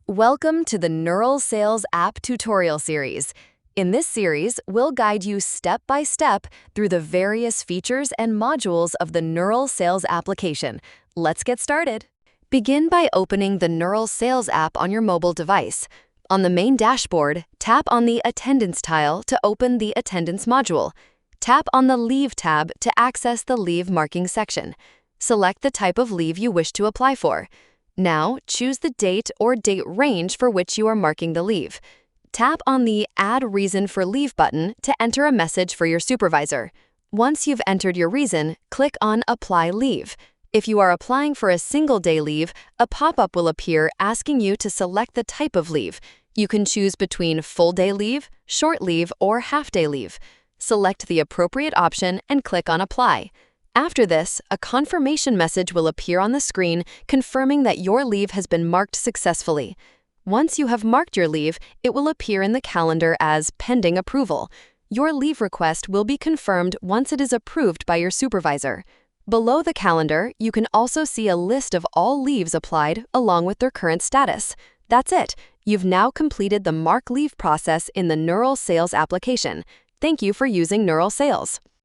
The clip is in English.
Welcome to the Nural Sales app tutorial series. In this series, we'll guide you step by step through the various features and modules of the Nural Sales application. Let's get started. Begin by opening the Nural Sales app on your mobile device. On the main dashboard, tap on the Attendance tile to open the Attendance module. Tap on the Leave tab to access the Leave marking section. Select the type of leave you wish to apply for. Now, choose the date or date range for which you are marking the leave. Tap on the Add Reason for Leave button to enter a message for your supervisor. Once you've entered your reason, click on Apply Leave. If you are applying for a single-day leave, a pop-up will appear asking you to select the type of leave. You can choose between full-day leave, short leave, or half-day leave. Select the appropriate option and click on Apply. After this, a confirmation message will appear on the screen confirming that your leave has been marked successfully. Once you have marked your leave, it will appear in the calendar as Pending Approval. Your leave request will be confirmed once it is approved by your supervisor. Below the calendar, you can also see a list of all leaves applied along with their current status. That's it. You've now completed the Mark Leave process in the Nural Sales application. Thank you for using Nural Sales.